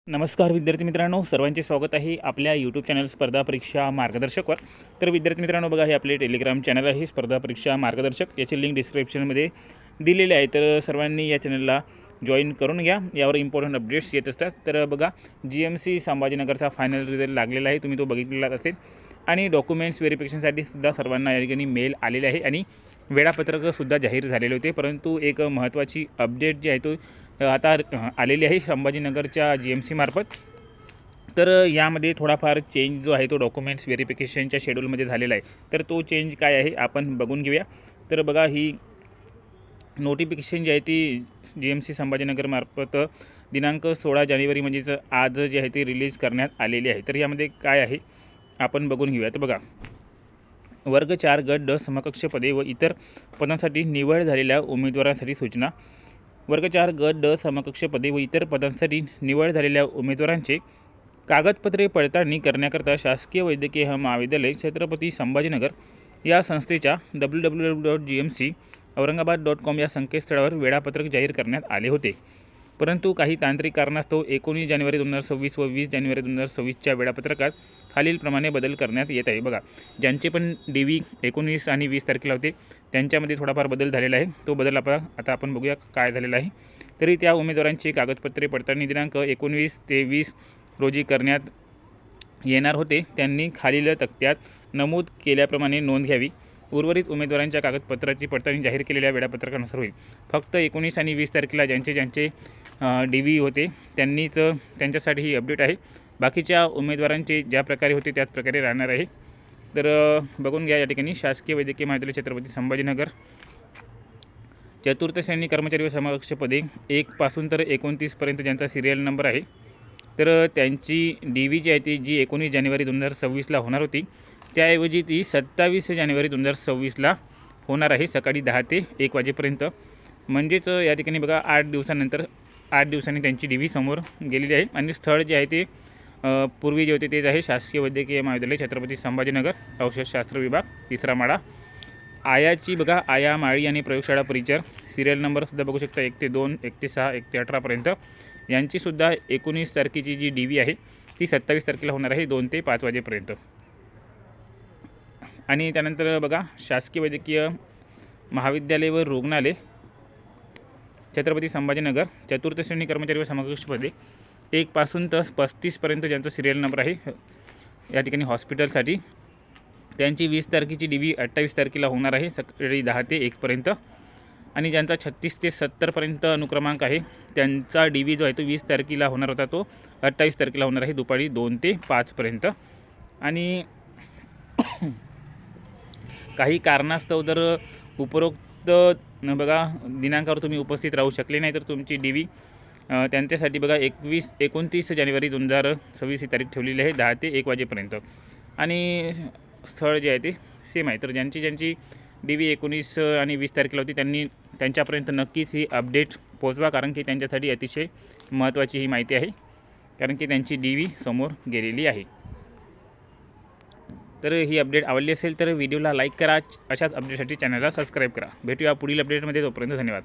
नमस्कार विद्यार्थी मित्रांनो, सर्वांचे स्वागत आहे आपल्या यूट्यूब चॅनल स्पर्धा परीक्षा मार्गदर्शकवर। तर विद्यार्थी मित्रांनो बघा, हे आपले टेलिग्राम चॅनल आहे स्पर्धा परीक्षा मार्गदर्शक, याची लिंक डिस्क्रिप्शनमध्ये दिलेली आहे। तर सर्वांनी या चॅनलला जॉईन करून घ्या, यावर इम्पॉर्टंट अपडेट्स येत असतात। तर बघा, GMC संभाजीनगरचा फायनल रिझल्ट लागलेला आहे, तुम्ही तो बघितलेला असेल। आणि डॉक्युमेंट्स व्हेरिफिकेशनसाठी सुद्धा सर्वांना या ठिकाणी मेल आलेले आहे आणि वेळापत्रकसुद्धा जाहीर झालेले होते। परंतु एक महत्त्वाची अपडेट जी आहे तो आता आलेली आहे संभाजीनगरच्या GMC मार्फत। तर यामध्ये थोडाफार चेंज जो आहे तो डॉक्युमेंट्स व्हेरिफिकेशनच्या शेड्यूलमध्ये झालेला आहे। तर तो चेंज काय आहे आपण बघून घेऊया। तर बघा, ही नोटिफिकेशन जी आहे ती GMC संभाजीनगर मार्फत दिनांक 16 जानेवारी म्हणजेच आज जे आहे ती रिलीज करण्यात आलेली आहे। तर यामध्ये काय आहे आपण बघून घेऊया। तर बघा, वर्ग 4 गट ड समकक्ष पदे व इतर पदांसाठी निवड झालेल्या उमेदवारांसाठी सूचना। वर्ग 4 गट ड समकक्ष पदे व इतर पदांसाठी निवड झालेल्या उमेदवारांचे कागदपत्रे पडताळणी करण्याकरता शासकीय वैद्यकीय महाविद्यालय छत्रपती संभाजीनगर या संस्थेच्या www.gmc-aurangabad.com या संकेतस्थळावर वेळापत्रक जाहीर करण्यात आले होते। परंतु काही तांत्रिक कारणास्तव 19 जानेवारी 2026 व 20 जानेवारी 2026च्या वेळापत्रकात खालीलप्रमाणे बदल करण्यात येत आहे। बघा, ज्यांचे पण DV 19 आणि 20 तारखेला होते त्यांच्यामध्ये थोडाफार बदल झालेला आहे। तो बदल आता आपण बघूया काय झालेला आहे। तरी त्या उमेदवारांची कागदपत्रे पडताळणी दिनांक 19 ते 20 रोजी करण्यात येणार होते। त्यांनी खालील तक्त्यात नमूद केल्याप्रमाणे नोंद घ्यावी। उर्वरित उमेदवारांच्या कागदपत्राची पडताळणी जाहीर केलेल्या वेळापत्रकानुसार होईल। फक्त 19 आणि 20 तारखेला ज्यांचे DV होते त्यांच्यासाठी ही अपडेट आहे। बाकीच्या उमेदवारांचे ज्या प्रकारे होते त्याच प्रकारे राहणार आहे। तर बघून घ्या, या ठिकाणी शासकीय वैद्यकीय महाविद्यालय छत्रपती संभाजीनगर चतुर्थ श्रेणी कर्मचारी व समकक्ष पदे 1 पासून तर 29 पर्यंत ज्यांचा सिरियल नंबर आहे, तर त्यांची DV जी आहे ती जी 19 जानेवारी 2026ला होणार होती त्याऐवजी ती 27 जानेवारी 2026ला होणार आहे, सकाळी 10 ते 1 वाजेपर्यंत। म्हणजेच या ठिकाणी बघा, 8 दिवसांनी त्यांची DV समोर गेलेली आहे। आणि स्थळ जे आहे ते पूर्वी जे होते तेच आहे शासकीय वैद्यकीय महाविद्यालय छत्रपती संभाजीनगर, औषधशास्त्र विभाग, 3रा माळा। आयाची बघा, आया, माळी आणि प्रयोगशाळा परिचर सिरियल नंबरसुद्धा बघू शकता, 1 ते 2, 1 ते 6, 1 ते 18पर्यंत। यांचीसुद्धा 19 तारखेची जी DV आहे ती 27 तारखेला होणार आहे, 2 ते 5 वाजेपर्यंत। आणि त्यानंतर बघा, शासकीय वैद्यकीय महाविद्यालय व रुग्णालय छत्रपती संभाजीनगर चतुर्थ श्रेणी कर्मचारी व समकक्ष पदे 1 पासून तर 35 पर्यंत ज्यांचा सिरियल नंबर आहे या ठिकाणी हॉस्पिटलसाठी, त्यांची 20 तारखेची DV 28 तारखेला होणार आहे, सकाळी 10 ते 1 पर्यंत। आणि ज्यांचा 36 ते 70 पर्यंत अनुक्रमांक आहे त्यांचा DV जो आहे तो 20 तारखेला होणार होता, तो 28 तारखेला होणार आहे, दुपारी 2 ते 5 पर्यंत। आणि काही कारणास्तव जर उपरोक्त बघा दिनांकावर तुम्ही उपस्थित राहू शकले नाही तर तुमची DV त्यांच्यासाठी बघा 29 जानेवारी 2026 ही तारीख ठेवलेली आहे, 10 ते 1 वाजेपर्यंत। आणि स्थळ जे आहे ते सेम आहे। तर ज्यांची DV 19 आणि 20 तारखेला होती त्यांच्यापर्यंत नक्कीच ही अपडेट पोहोचवा, कारण की त्यांच्यासाठी अतिशय महत्त्वाची ही माहिती आहे, कारण की त्यांची DV समोर गेलेली आहे। तर ही अपडेट आवडली असेल तर व्हिडिओला लाईक करा, अशाच अपडेटसाठी चॅनलला सबस्क्राईब करा। भेटूया पुढील अपडेटमध्ये, तोपर्यंत धन्यवाद।